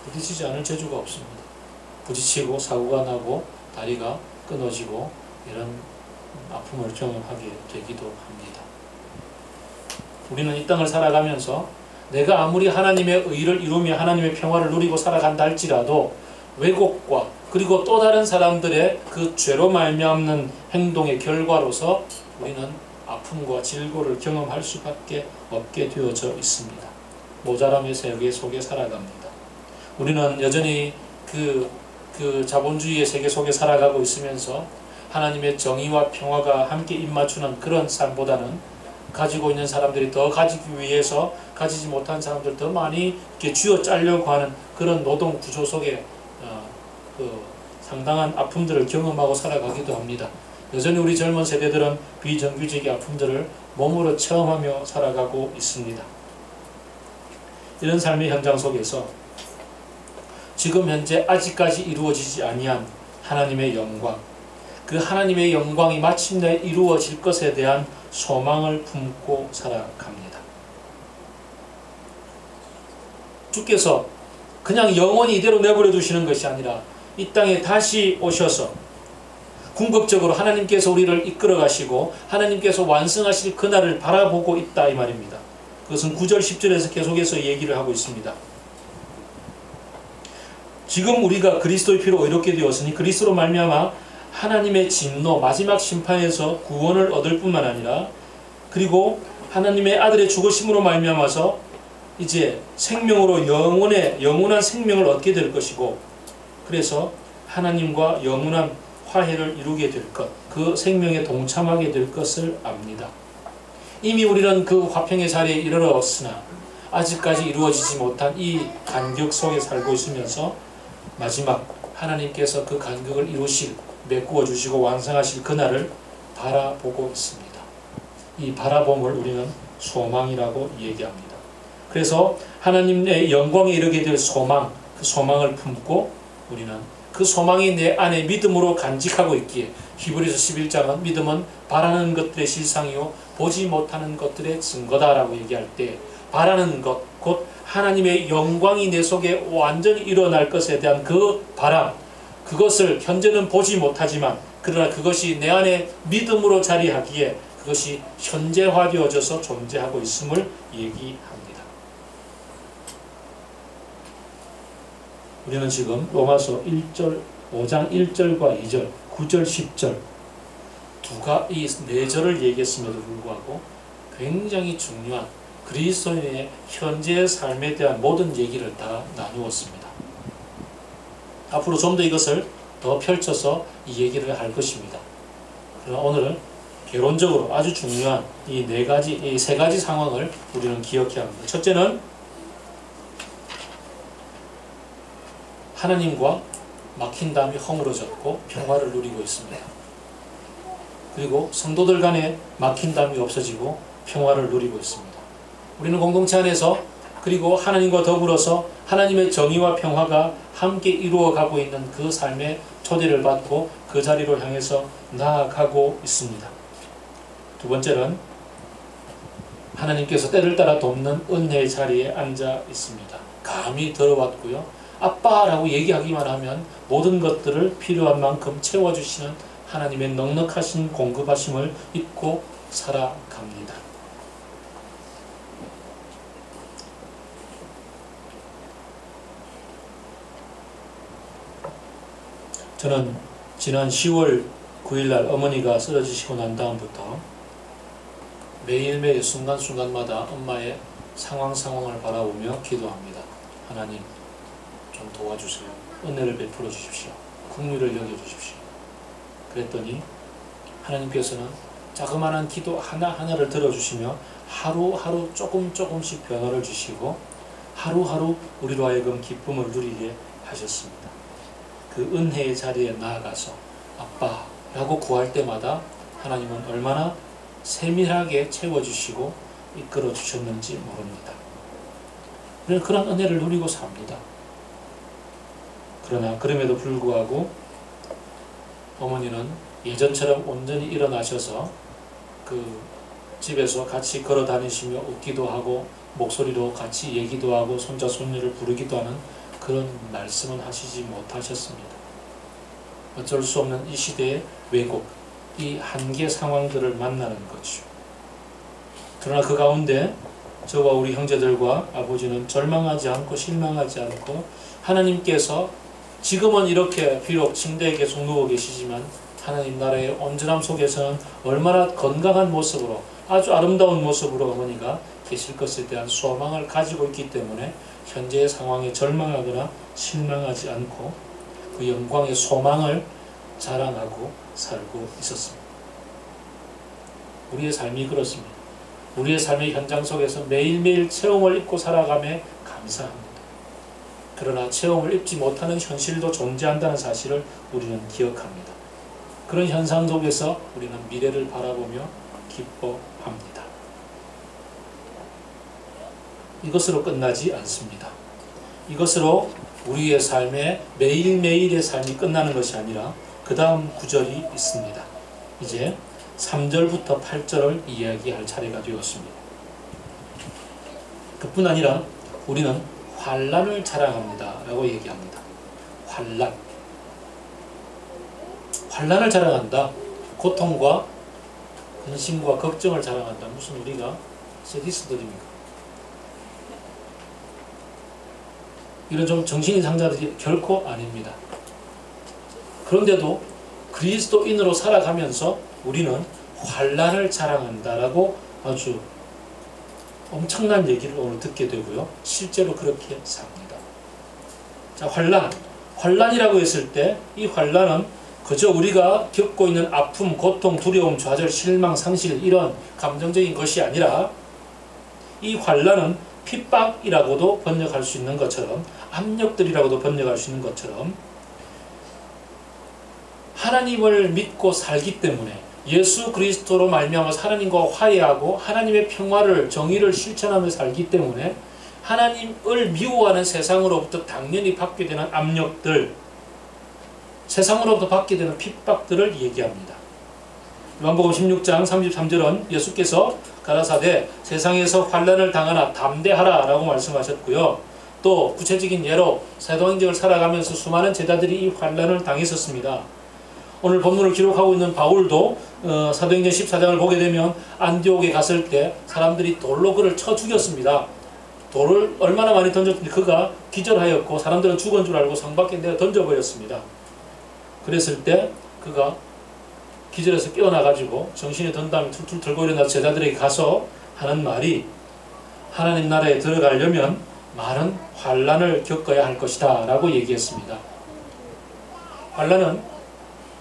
부딪히지 않을 재주가 없습니다. 부딪히고 사고가 나고 다리가 끊어지고 이런 아픔을 경험하게 되기도 합니다. 우리는 이 땅을 살아가면서 내가 아무리 하나님의 의를 이루며 하나님의 평화를 누리고 살아간다 할지라도 왜곡과 그리고 또 다른 사람들의 그 죄로 말미암는 행동의 결과로서 우리는 아픔과 질고를 경험할 수밖에 없게 되어져 있습니다. 모자람의 세계 속에 살아갑니다. 우리는 여전히 그 자본주의의 세계 속에 살아가고 있으면서 하나님의 정의와 평화가 함께 입맞추는 그런 삶보다는 가지고 있는 사람들이 더 가지기 위해서 가지지 못한 사람들 더 많이 이렇게 쥐어 짜려고 하는 그런 노동 구조 속에 상당한 아픔들을 경험하고 살아가기도 합니다. 여전히 우리 젊은 세대들은 비정규직의 아픔들을 몸으로 체험하며 살아가고 있습니다. 이런 삶의 현장 속에서 지금 현재 아직까지 이루어지지 아니한 하나님의 영광, 그 하나님의 영광이 마침내 이루어질 것에 대한 소망을 품고 살아갑니다. 주께서 그냥 영원히 이대로 내버려 두시는 것이 아니라 이 땅에 다시 오셔서 궁극적으로 하나님께서 우리를 이끌어 가시고 하나님께서 완성하실 그날을 바라보고 있다 이 말입니다. 그것은 9절 10절에서 계속해서 얘기를 하고 있습니다. 지금 우리가 그리스도의 피로 의롭게 되었으니 그리스도로 말미암아 하나님의 진노 마지막 심판에서 구원을 얻을 뿐만 아니라 그리고 하나님의 아들의 죽으심으로 말미암아서 이제 생명으로 영원한 생명을 얻게 될 것이고, 그래서 하나님과 영원한 화해를 이루게 될 것, 그 생명에 동참하게 될 것을 압니다. 이미 우리는 그 화평의 자리에 이르렀으나 아직까지 이루어지지 못한 이 간격 속에 살고 있으면서 마지막 하나님께서 그 간격을 이루실, 메꾸어 주시고 완성하실 그날을 바라보고 있습니다. 이 바라봄을 우리는 소망이라고 얘기합니다. 그래서 하나님의 영광에 이르게 될 소망, 그 소망을 품고 우리는 그 소망이 내 안에 믿음으로 간직하고 있기에 히브리서 11장은 믿음은 바라는 것들의 실상이요 보지 못하는 것들의 증거다라고 얘기할 때 바라는 것, 곧 하나님의 영광이 내 속에 완전히 일어날 것에 대한 그 바람, 그것을 현재는 보지 못하지만 그러나 그것이 내 안에 믿음으로 자리하기에 그것이 현재화되어져서 존재하고 있음을 얘기합니다. 우리는 지금 로마서 5장 1절과 2절, 9절, 10절 이 4절을 얘기했음에도 불구하고 굉장히 중요한 그리스도인의 현재의 삶에 대한 모든 얘기를 다 나누었습니다. 앞으로 좀 더 이것을 더 펼쳐서 이 얘기를 할 것입니다. 그러나 오늘은 개론적으로 아주 중요한 이 세 가지 상황을 우리는 기억해야 합니다. 첫째는 하나님과 막힌 담이 허물어졌고 평화를 누리고 있습니다. 그리고 성도들 간에 막힌 담이 없어지고 평화를 누리고 있습니다. 우리는 공동체 안에서 그리고 하나님과 더불어서 하나님의 정의와 평화가 함께 이루어가고 있는 그 삶의 초대를 받고 그 자리로 향해서 나아가고 있습니다. 두 번째는 하나님께서 때를 따라 돕는 은혜의 자리에 앉아 있습니다. 감이 들어왔고요. 아빠라고 얘기하기만 하면 모든 것들을 필요한 만큼 채워주시는 하나님의 넉넉하신 공급하심을 잊고 살아갑니다. 저는 지난 10월 9일날 어머니가 쓰러지시고 난 다음부터 매일매일 순간순간마다 엄마의 상황을 바라보며 기도합니다. 하나님 좀 도와주세요. 은혜를 베풀어 주십시오. 긍휼을 여겨주십시오. 그랬더니 하나님께서는 자그마한 기도 하나하나를 들어주시며 하루하루 조금씩 변화를 주시고 하루하루 우리로 하여금 기쁨을 누리게 하셨습니다. 그 은혜의 자리에 나아가서 아빠라고 구할 때마다 하나님은 얼마나 세밀하게 채워주시고 이끌어 주셨는지 모릅니다. 우리는 그런 은혜를 누리고 삽니다. 그러나 그럼에도 불구하고 어머니는 예전처럼 온전히 일어나셔서 그 집에서 같이 걸어 다니시며 웃기도 하고 목소리로 같이 얘기도 하고 손자 손녀를 부르기도 하는 그런 말씀은 하시지 못하셨습니다. 어쩔 수 없는 이 시대의 왜곡, 이 한계 상황들을 만나는 거죠. 그러나 그 가운데 저와 우리 형제들과 아버지는 절망하지 않고 실망하지 않고 하나님께서 지금은 이렇게 비록 침대에 계속 누워 계시지만 하나님 나라의 온전함 속에서는 얼마나 건강한 모습으로 아주 아름다운 모습으로 어머니가 계실 것에 대한 소망을 가지고 있기 때문에 현재의 상황에 절망하거나 실망하지 않고 그 영광의 소망을 자랑하고 살고 있었습니다. 우리의 삶이 그렇습니다. 우리의 삶의 현장 속에서 매일매일 체험을 입고 살아감에 감사합니다. 그러나 체험을 입지 못하는 현실도 존재한다는 사실을 우리는 기억합니다. 그런 현상 속에서 우리는 미래를 바라보며 기뻐합니다. 이것으로 끝나지 않습니다. 이것으로 우리의 삶의 매일매일의 삶이 끝나는 것이 아니라 그 다음 구절이 있습니다. 이제 3절부터 8절을 이야기할 차례가 되었습니다. 그뿐 아니라 우리는 환난을 자랑합니다 라고 얘기합니다. 환난을 자랑한다. 고통과 근심과 걱정을 자랑한다. 무슨 우리가 세디스들입니까? 이런 좀 정신이 상자들이 결코 아닙니다. 그런데도 그리스도인으로 살아가면서 우리는 환난을 자랑한다라고 아주 엄청난 얘기를 오늘 듣게 되고요. 실제로 그렇게 삽니다. 자, 환난이라고 했을 때 이 환난은 그저 우리가 겪고 있는 아픔, 고통, 두려움, 좌절, 실망, 상실 이런 감정적인 것이 아니라 이 환난은 핍박이라고도 번역할 수 있는 것처럼 압력들이라고도 번역할 수 있는 것처럼 하나님을 믿고 살기 때문에 예수 그리스도로 말미암아서 하나님과 화해하고 하나님의 평화를 정의를 실천하며 살기 때문에 하나님을 미워하는 세상으로부터 당연히 받게 되는 압력들, 세상으로부터 받게 되는 핍박들을 얘기합니다. 요한복음 16장 33절은 예수께서 가라사대 세상에서 환난을 당하나 담대하라 라고 말씀하셨고요. 또 구체적인 예로 사도행전을 살아가면서 수많은 제자들이 이 환난을 당했었습니다. 오늘 본문을 기록하고 있는 바울도 사도행전 14장을 보게 되면 안디옥에 갔을 때 사람들이 돌로 그를 쳐 죽였습니다. 돌을 얼마나 많이 던졌는지 그가 기절하였고 사람들은 죽은 줄 알고 성 밖에 내어 던져버렸습니다. 그랬을 때 그가 기절해서 깨어나가지고 정신이 든 다음에 툴툴 들고 일어나서 제자들에게 가서 하는 말이 하나님 나라에 들어가려면 많은 환난을 겪어야 할 것이다 라고 얘기했습니다. 환난은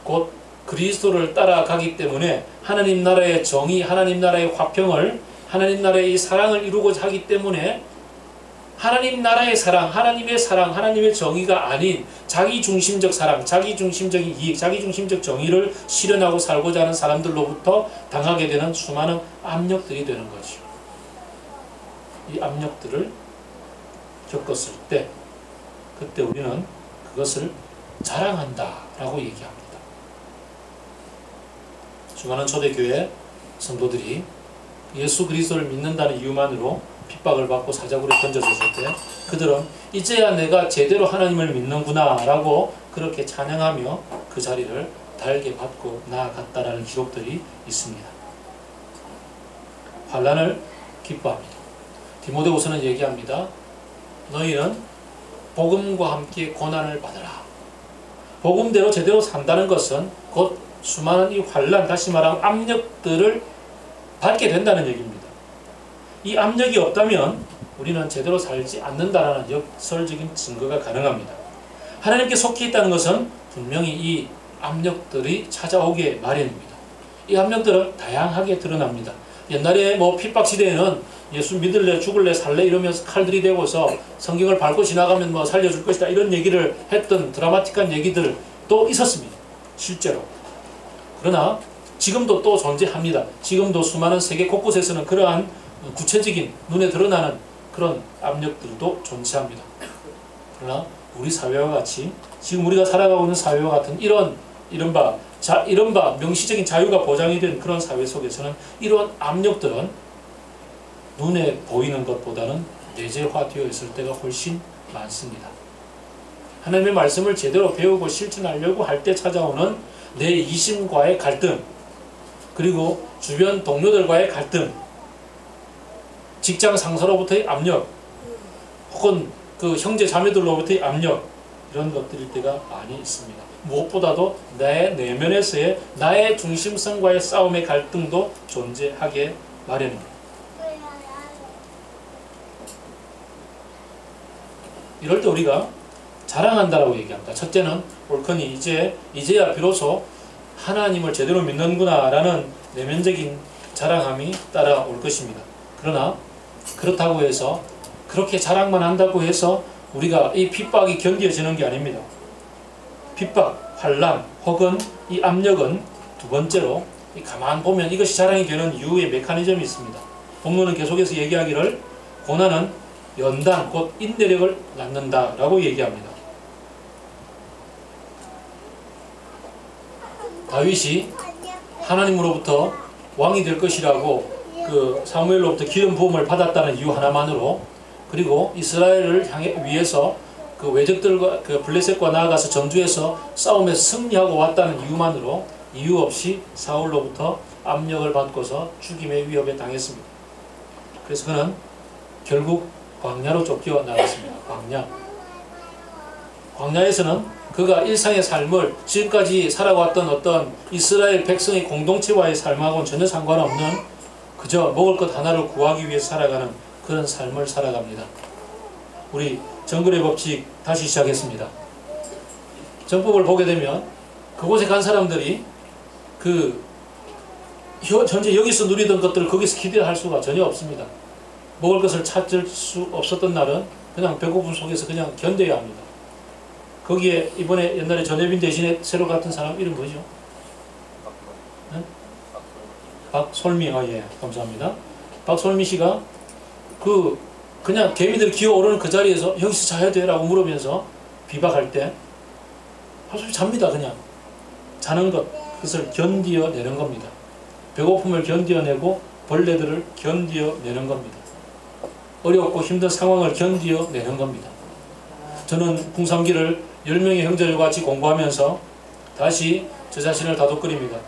곧 그리스도를 따라가기 때문에 하나님 나라의 정의, 하나님 나라의 화평을, 하나님 나라의 이 사랑을 이루고자 하기 때문에 하나님 나라의 사랑, 하나님의 정의가 아닌 자기중심적 사랑, 자기중심적인 이익, 자기중심적 정의를 실현하고 살고자 하는 사람들로부터 당하게 되는 수많은 압력들이 되는 거죠. 이 압력들을 겪었을 때 그때 우리는 그것을 자랑한다 라고 얘기합니다. 수많은 초대교회 성도들이 예수 그리스도를 믿는다는 이유만으로 핍박을 받고 사자굴에 던져졌을 때 그들은 이제야 내가 제대로 하나님을 믿는구나 라고 그렇게 찬양하며 그 자리를 달게 받고 나아갔다라는 기록들이 있습니다. 환난을 기뻐합니다. 디모데후서는 얘기합니다. 너희는 복음과 함께 고난을 받으라. 복음대로 제대로 산다는 것은 곧 수많은 이 환난, 다시 말하면 압력들을 받게 된다는 얘기입니다. 이 압력이 없다면 우리는 제대로 살지 않는다라는 역설적인 증거가 가능합니다. 하나님께 속해 있다는 것은 분명히 이 압력들이 찾아오게 마련입니다. 이 압력들은 다양하게 드러납니다. 옛날에 핍박 시대에는 예수 믿을래 죽을래 살래 이러면서 칼들이 대고서 성경을 밟고 지나가면 살려줄 것이다 이런 얘기를 했던 드라마틱한 얘기들도 있었습니다. 실제로. 그러나 지금도 또 존재합니다. 지금도 수많은 세계 곳곳에서는 그러한 구체적인 눈에 드러나는 그런 압력들도 존재합니다. 그러나 우리 사회와 같이 지금 우리가 살아가고 있는 사회와 같은 이른바 명시적인 자유가 보장이 된 그런 사회 속에서는 이런 압력들은 눈에 보이는 것보다는 내재화되어 있을 때가 훨씬 많습니다. 하나님의 말씀을 제대로 배우고 실천하려고 할 때 찾아오는 내 이심과의 갈등, 그리고 주변 동료들과의 갈등, 직장 상사로부터의 압력, 혹은 그 형제 자매들로부터의 압력, 이런 것들일 때가 많이 있습니다. 무엇보다도 내 내면에서의 나의 중심성과의 싸움의 갈등도 존재하게 마련입니다. 이럴 때 우리가 자랑한다라고 얘기합니다. 첫째는 옳거니 이제야 비로소 하나님을 제대로 믿는구나 라는 내면적인 자랑함이 따라올 것입니다. 그러나 그렇다고 해서 그렇게 자랑만 한다고 해서 우리가 이 핍박이 견뎌지는 게 아닙니다. 핍박, 환난 혹은 이 압력은 두 번째로 가만 보면 이것이 자랑이 되는 이유의 메커니즘이 있습니다. 본문은 계속해서 얘기하기를 고난은 연단 곧 인내력을 낳는다 라고 얘기합니다. 다윗이 하나님으로부터 왕이 될 것이라고 그 사무엘로부터 기름 부음을 받았다는 이유 하나만으로, 그리고 이스라엘을 위해서 그 외적들과 그 블레셋과 나아가서 전투에서 싸움에서 승리하고 왔다는 이유만으로 이유 없이 사울로부터 압력을 받고서 죽임의 위협에 당했습니다. 그래서 그는 결국 광야로 쫓겨 나갔습니다. 광야에서는 그가 일상의 삶을 지금까지 살아왔던 어떤 이스라엘 백성의 공동체와의 삶하고는 전혀 상관없는 그저 먹을 것 하나를 구하기 위해 살아가는 그런 삶을 살아갑니다. 우리 정글의 법칙 다시 시작했습니다. 정법을 보게 되면 그곳에 간 사람들이 현재 여기서 누리던 것들을 거기서 기대할 수가 전혀 없습니다. 먹을 것을 찾을 수 없었던 날은 그냥 배고픔 속에서 그냥 견뎌야 합니다. 거기에 이번에 옛날에 전혜빈 대신에 새로 갔던 사람 이름 뭐죠? 네? 박솔미. 예, 감사합니다. 박솔미 씨가 그냥 개미들이 기어오르는 그 자리에서 여기서 자야 돼 라고 물으면서 비박할 때 박솔미 잡니다. 그냥 자는 것, 그것을 견디어내는 겁니다. 배고픔을 견디어내고 벌레들을 견디어내는 겁니다. 어렵고 힘든 상황을 견디어내는 겁니다. 저는 궁삼기를 10명의 형제들과 같이 공부하면서 다시 저 자신을 다독거립니다.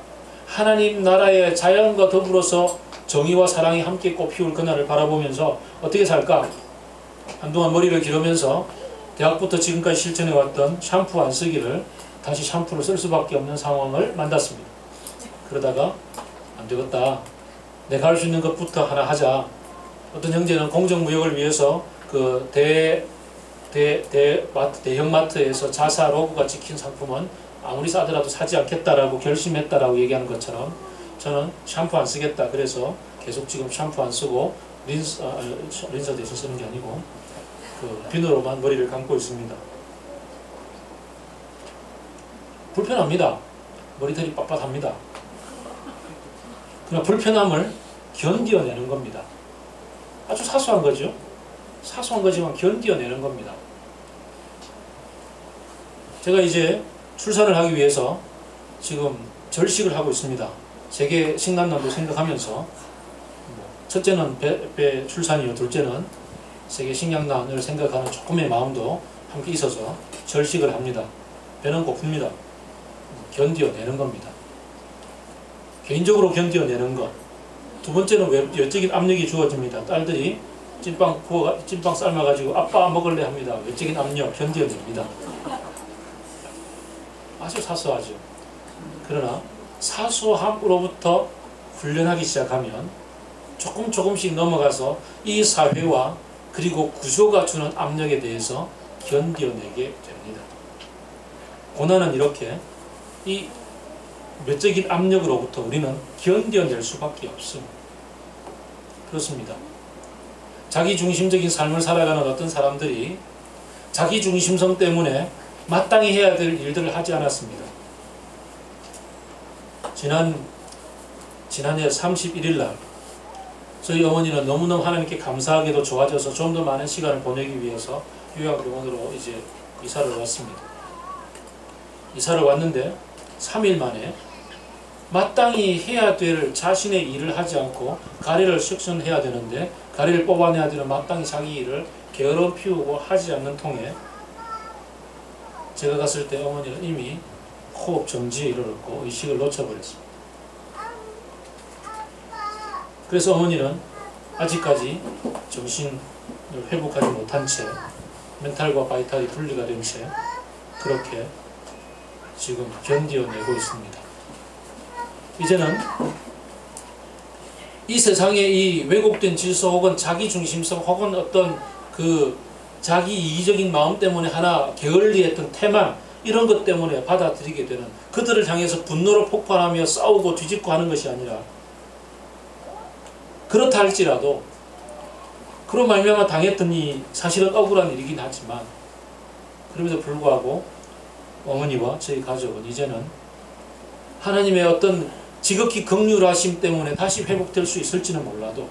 하나님 나라의 자연과 더불어서 정의와 사랑이 함께 꽃피울 그날을 바라보면서 어떻게 살까? 한동안 머리를 기르면서 대학부터 지금까지 실천해왔던 샴푸 안 쓰기를 다시 샴푸를 쓸 수밖에 없는 상황을 만났습니다. 그러다가 안 되겠다. 내가 할 수 있는 것부터 하나 하자. 어떤 형제는 공정무역을 위해서 그 대형마트에서 자사 로고가 찍힌 상품은 아무리 싸더라도 사지 않겠다라고 결심했다라고 얘기하는 것처럼 저는 샴푸 안 쓰겠다. 그래서 계속 지금 샴푸 안 쓰고 린서 대신 쓰는 게 아니고 그 비누로만 머리를 감고 있습니다. 불편합니다. 머리털이 빳빳합니다. 그러나 불편함을 견디어내는 겁니다. 아주 사소한 거죠. 사소한 거지만 견디어내는 겁니다. 제가 이제 출산을 하기 위해서 지금 절식을 하고 있습니다. 세계 식량난도 생각하면서 첫째는 배 출산이요, 둘째는 세계 식량난을 생각하는 조금의 마음도 함께 있어서 절식을 합니다. 배는 고픕니다. 견디어내는 겁니다. 개인적으로 견디어내는 것. 두 번째는 외적인 압력이 주어집니다. 딸들이 찐빵 삶아가지고 아빠 먹을래 합니다. 외적인 압력 견디어냅니다. 아주 사소하죠. 그러나 사소함으로부터 훈련하기 시작하면 조금씩 넘어가서 이 사회와 그리고 구조가 주는 압력에 대해서 견디어내게 됩니다. 고난은 이렇게 이 외적인 압력으로부터 우리는 견뎌낼 수밖에 없습니다. 그렇습니다. 자기중심적인 삶을 살아가는 어떤 사람들이 자기중심성 때문에 마땅히 해야 될 일들을 하지 않았습니다. 지난해 31일 날 저희 어머니는 너무너무 하나님께 감사하게도 좋아져서 좀 더 많은 시간을 보내기 위해서 요양병원으로 이제 이사를 왔습니다. 이사를 왔는데 3일 만에 마땅히 해야 될 자신의 일을 하지 않고 가래를 섹션해야 되는데 가래를 뽑아내야 되는 마땅히 자기 일을 게으름 피우고 하지 않는 통에 제가 갔을 때 어머니는 이미 호흡 정지에 이르렀고 의식을 놓쳐버렸습니다. 그래서 어머니는 아직까지 정신을 회복하지 못한 채 멘탈과 바이탈이 분리가 된 채 그렇게 지금 견디어내고 있습니다. 이제는 이 세상의 이 왜곡된 질서 혹은 자기중심성 혹은 어떤 그 자기 이기적인 마음 때문에 하나 게을리했던 태만 이런 것 때문에 받아들이게 되는 그들을 향해서 분노로 폭발하며 싸우고 뒤집고 하는 것이 아니라 그렇다 할지라도 그런 말미암아 당했던 이 사실은 억울한 일이긴 하지만 그럼에도 불구하고 어머니와 저희 가족은 이제는 하나님의 어떤 지극히 긍휼하심 때문에 다시 회복될 수 있을지는 몰라도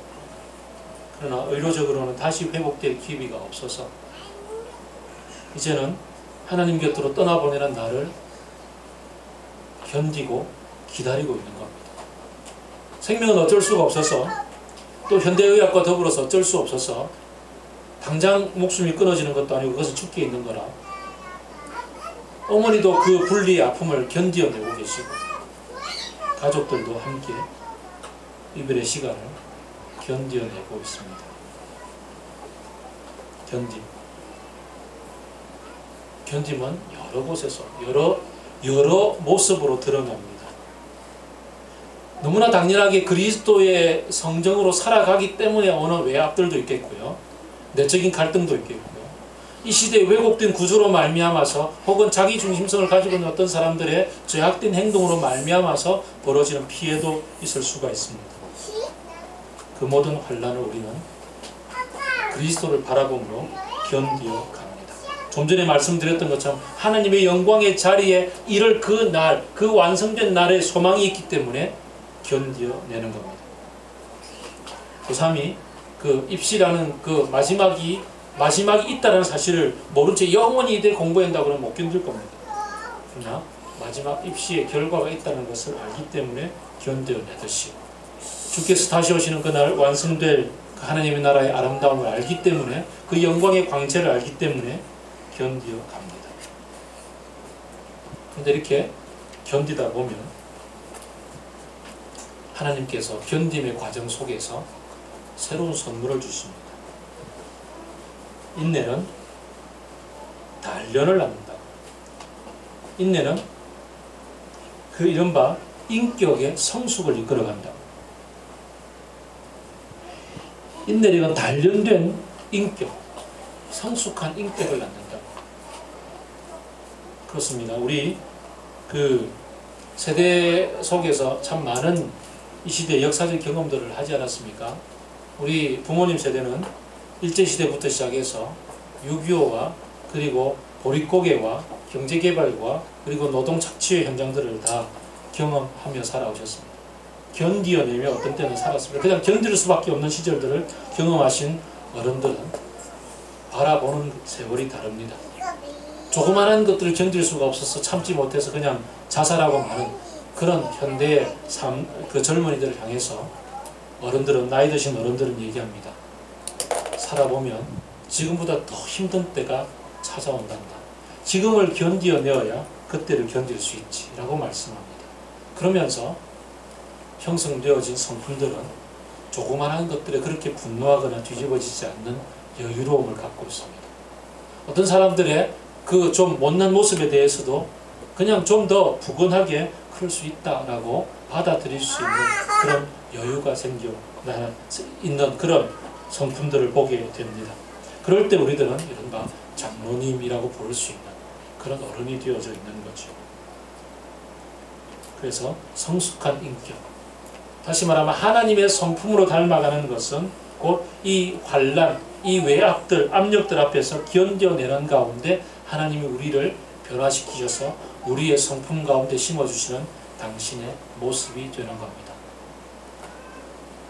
그러나 의료적으로는 다시 회복될 기회가 없어서 이제는 하나님 곁으로 떠나보내는 날을 견디고 기다리고 있는 겁니다. 생명은 어쩔 수가 없어서 또 현대의학과 더불어서 어쩔 수 없어서 당장 목숨이 끊어지는 것도 아니고 그것은 죽게 있는 거라 어머니도 그 분리의 아픔을 견디어내고 계시고 가족들도 함께 이별의 시간을 견디어내고 있습니다. 견딤은 여러 곳에서 여러 모습으로 드러납니다. 너무나 당연하게 그리스도의 성정으로 살아가기 때문에 오는 외압들도 있겠고요. 내적인 갈등도 있겠고요. 이 시대의 왜곡된 구조로 말미암아서 혹은 자기중심성을 가지고 있는 어떤 사람들의 죄악된 행동으로 말미암아서 벌어지는 피해도 있을 수가 있습니다. 그 모든 환난을 우리는 그리스도를 바라봄으로 견디어갑니다. 좀 전에 말씀드렸던 것처럼 하나님의 영광의 자리에 이를 그 날, 그 완성된 날에 소망이 있기 때문에 견디어내는 겁니다. 고3이 그 입시라는 그 마지막이 있다는 사실을 모른 채 영원히 이대 공부한다고 그러면 못 견딜 겁니다. 그러나 마지막 입시의 결과가 있다는 것을 알기 때문에 견뎌내듯이 주께서 다시 오시는 그날 완성될 그 하나님의 나라의 아름다움을 알기 때문에, 그 영광의 광채를 알기 때문에 견디어 갑니다. 그런데 이렇게 견디다 보면 하나님께서 견딤의 과정 속에서 새로운 선물을 주십니다. 인내는 단련을 낳는다. 인내는 그 이른바 인격의 성숙을 이끌어간다. 인내력은 단련된 인격, 성숙한 인격을 낳는다. 그렇습니다. 우리 그 세대 속에서 참 많은 이 시대의 역사적 경험들을 하지 않았습니까? 우리 부모님 세대는 일제시대부터 시작해서 6.25와 그리고 보릿고개와 경제개발과 그리고 노동착취의 현장들을 다 경험하며 살아오셨습니다. 견디어내며 어떤 때는 살았습니다. 그냥 견딜 수밖에 없는 시절들을 경험하신 어른들은 바라보는 세월이 다릅니다. 조그마한 것들을 견딜 수가 없어서 참지 못해서 그냥 자살하고 마는 그런 현대의 삶, 그 젊은이들을 향해서 어른들은, 나이 드신 어른들은 얘기합니다. 살아보면 지금보다 더 힘든 때가 찾아온단다. 지금을 견디어내어야 그때를 견딜 수 있지 라고 말씀합니다. 그러면서 형성되어진 성품들은 조그만한 것들에 그렇게 분노하거나 뒤집어지지 않는 여유로움을 갖고 있습니다. 어떤 사람들의 그 좀 못난 모습에 대해서도 그냥 좀 더 부건하게 그럴 수 있다라고 받아들일 수 있는 그런 여유가 생겨 있는 그런 성품들을 보게 됩니다. 그럴 때 우리들은 이른바 장로님이라고 부를 수 있는 그런 어른이 되어져 있는 거죠. 그래서 성숙한 인격, 다시 말하면 하나님의 성품으로 닮아가는 것은 곧 이 환난, 이 외압들, 압력들 앞에서 견뎌내는 가운데 하나님이 우리를 변화시키셔서 우리의 성품 가운데 심어주시는 당신의 모습이 되는 겁니다.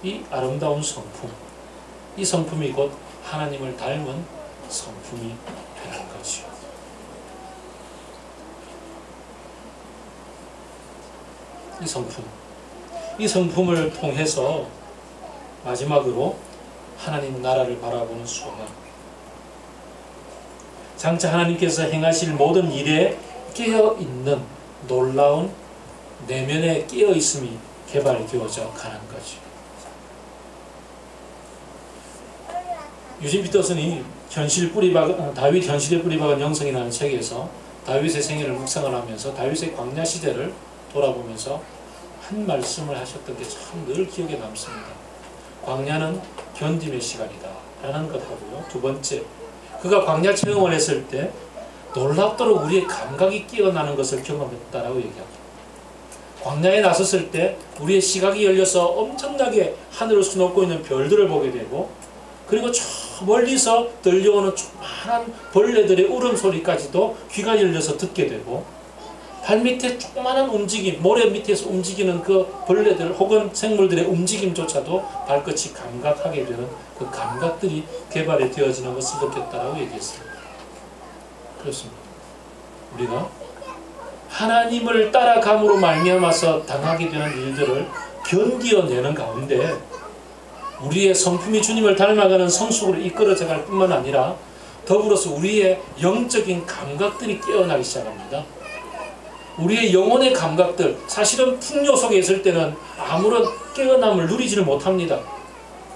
이 아름다운 성품, 이 성품이 곧 하나님을 닮은 성품이 되는 거죠. 이 성품을 통해서 마지막으로 하나님 나라를 바라보는 소망. 장차 하나님께서 행하실 모든 일에 깨어있는 놀라운 내면의 깨어있음이 개발되어져 가는 거죠. 유진 피터슨이 다윗 현실에 뿌리박은 영성이라는 책에서 다윗의 생애를 묵상을 하면서 다윗의 광야 시대를 돌아보면서 한 말씀을 하셨던 게 참 늘 기억에 남습니다. 광야는 견딤의 시간이다 라는 것하고요, 두 번째, 그가 광야 체험을 했을 때 놀랍도록 우리의 감각이 깨어나는 것을 경험했다라고 얘기합니다. 광야에 나섰을 때 우리의 시각이 열려서 엄청나게 하늘을 수놓고 있는 별들을 보게 되고, 그리고 저 멀리서 들려오는 조그마한 벌레들의 울음소리까지도 귀가 열려서 듣게 되고, 발밑에 조그마한 움직임, 모래 밑에서 움직이는 그 벌레들 혹은 생물들의 움직임조차도 발끝이 감각하게 되는 그 감각들이 개발이 되어지는 것을 느꼈다라고 얘기했습니다. 그렇습니다. 우리가 하나님을 따라감으로 말미암아서 당하게 되는 일들을 견디어내는 가운데 우리의 성품이 주님을 닮아가는 성숙으로 이끌어져 갈 뿐만 아니라 더불어서 우리의 영적인 감각들이 깨어나기 시작합니다. 우리의 영혼의 감각들, 사실은 풍요 속에 있을 때는 아무런 깨어남을 누리지를 못합니다.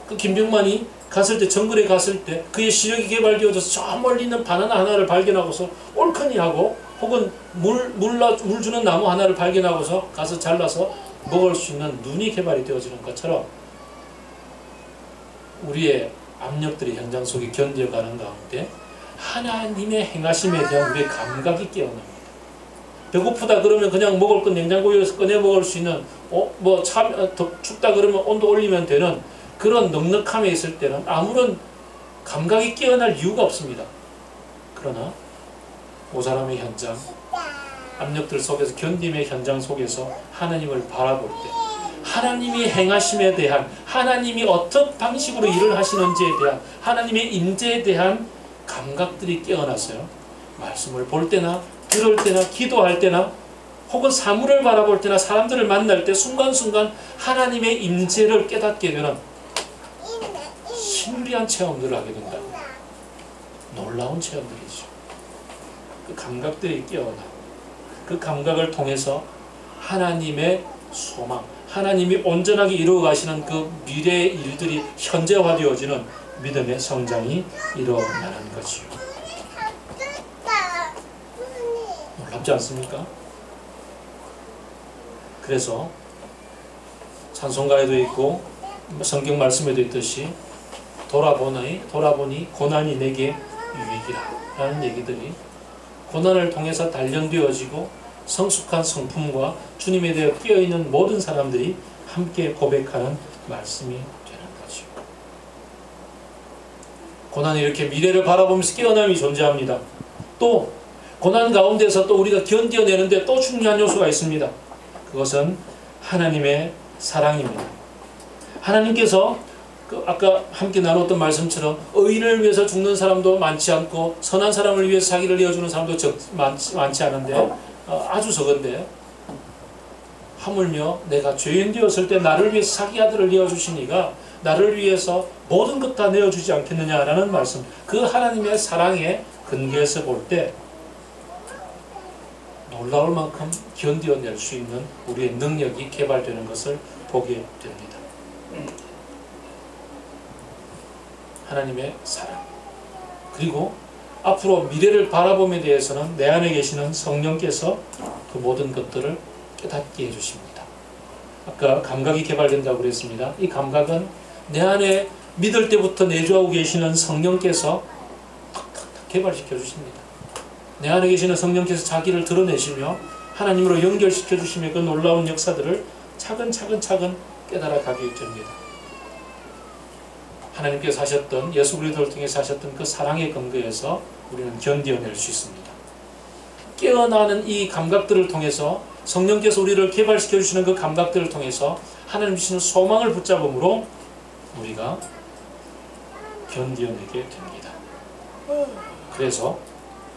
그 김병만이 갔을 때, 정글에 갔을 때 그의 시력이 개발되어져서 저 멀리 있는 바나나 하나를 발견하고서 올커니 하고, 혹은 물 주는 나무 하나를 발견하고서 가서 잘라서 먹을 수 있는 눈이 개발이 되어지는 것처럼 우리의 압력들이 현장 속에 견뎌가는 가운데 하나님의 행하심에 대한 우리의 감각이 깨어납니다. 배고프다 그러면 그냥 먹을 건 냉장고에서 꺼내 먹을 수 있는, 춥다 그러면 온도 올리면 되는 그런 넉넉함에 있을 때는 아무런 감각이 깨어날 이유가 없습니다. 그러나 오사람의 현장, 압력들 속에서 견딤의 현장 속에서 하나님을 바라볼 때 하나님이 행하심에 대한, 하나님이 어떤 방식으로 일을 하시는지에 대한 하나님의 임재에 대한 감각들이 깨어나서요, 말씀을 볼 때나 들을 때나 기도할 때나 혹은 사물을 바라볼 때나 사람들을 만날 때 순간순간 하나님의 임재를 깨닫게 되는 신비한 체험들을 하게 된다. 놀라운 체험들이죠. 그 감각들이 깨어나 그 감각을 통해서 하나님의 소망, 하나님이 온전하게 이루어 가시는 그 미래의 일들이 현재화되어지는 믿음의 성장이 일어나는 거지요. 놀랍지 않습니까? 그래서 찬송가에도 있고 성경 말씀에도 있듯이 돌아보니 고난이 내게 유익이라 라는 얘기들이 고난을 통해서 단련되어지고 성숙한 성품과 주님에 대해 깨어있는 모든 사람들이 함께 고백하는 말씀이 되는 거죠. 고난이 이렇게 미래를 바라보면서 깨어남이 존재합니다. 또 고난 가운데서 또 우리가 견뎌내는데 또 중요한 요소가 있습니다. 그것은 하나님의 사랑입니다. 하나님께서 아까 함께 나눴던 말씀처럼 의인을 위해서 죽는 사람도 많지 않고 선한 사람을 위해서 자기를 내어주는 사람도 많지 않은데 아주 적은데 하물며 내가 죄인 되었을 때 나를 위해서 자기 아들을 내어주시니가 나를 위해서 모든 것 다 내어주지 않겠느냐라는 말씀, 그 하나님의 사랑의 근거에서 볼 때 놀라울 만큼 견뎌낼 수 있는 우리의 능력이 개발되는 것을 보게 됩니다. 하나님의 사랑, 그리고 앞으로 미래를 바라봄에 대해서는 내 안에 계시는 성령께서 그 모든 것들을 깨닫게 해주십니다. 아까 감각이 개발된다고 그랬습니다. 이 감각은 내 안에 믿을 때부터 내주하고 계시는 성령께서 탁탁탁 개발시켜 주십니다. 내 안에 계시는 성령께서 자기를 드러내시며 하나님으로 연결시켜 주시며 그 놀라운 역사들을 차근차근 깨달아 가게 됩니다. 하나님께서 하셨던, 예수 그리스도를 통해서 하셨던 그 사랑의 근거에서 우리는 견뎌낼 수 있습니다. 깨어나는 이 감각들을 통해서 성령께서 우리를 개발시켜 주시는 그 감각들을 통해서 하나님 주시는 소망을 붙잡음으로 우리가 견뎌내게 됩니다. 그래서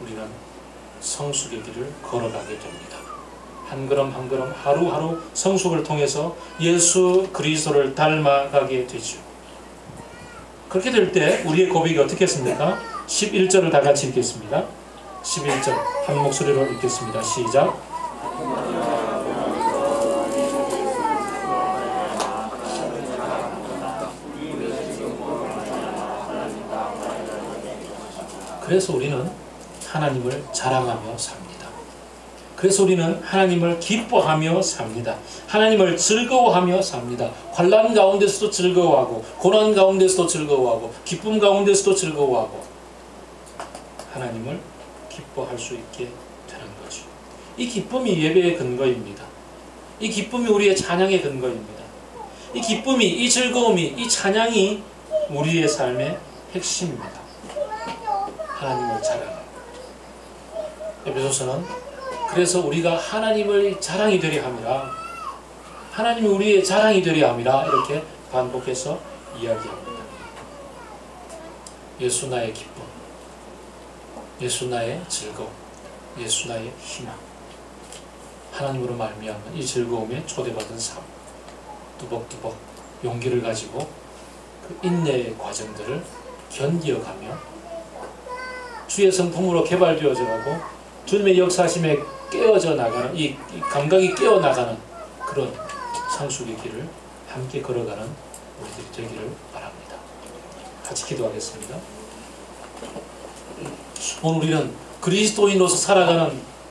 우리는 성숙의 길을 걸어가게 됩니다. 한 걸음 한 걸음 하루하루 성숙을 통해서 예수 그리스도를 닮아가게 되죠. 그렇게 될 때 우리의 고백이 어떻겠습니까? 11절을 다 같이 읽겠습니다. 11절 한 목소리로 읽겠습니다. 시작. 그래서 우리는 하나님을 자랑하며 삽니다. 그래서 우리는 하나님을 기뻐하며 삽니다. 하나님을 즐거워하며 삽니다. 환난 가운데서도 즐거워하고 고난 가운데서도 즐거워하고 기쁨 가운데서도 즐거워하고 하나님을 기뻐할 수 있게 되는 거죠. 이 기쁨이 예배의 근거입니다. 이 기쁨이 우리의 찬양의 근거입니다. 이 기쁨이, 이 즐거움이, 이 찬양이 우리의 삶의 핵심입니다. 하나님을 자랑합니다. 에베소서는 그래서 우리가 하나님의 자랑이 되려 함이라, 하나님이 우리의 자랑이 되려 함이라 이렇게 반복해서 이야기합니다. 예수 나의 기쁨, 예수 나의 즐거움, 예수 나의 희망, 하나님으로 말미암은 이 즐거움에 초대받은 삶, 뚜벅뚜벅 용기를 가지고 그 인내의 과정들을 견디어가며 주의 성품으로 개발되어져 가고 주님의 역사심에 깨어져 나가는 이 감각이 깨어나가는 그런 성숙의 길을 함께 걸어가는 우리들이 되기를 바랍니다. 같이 기도하겠습니다. 오늘 우리는 그리스도인으로서 살아가는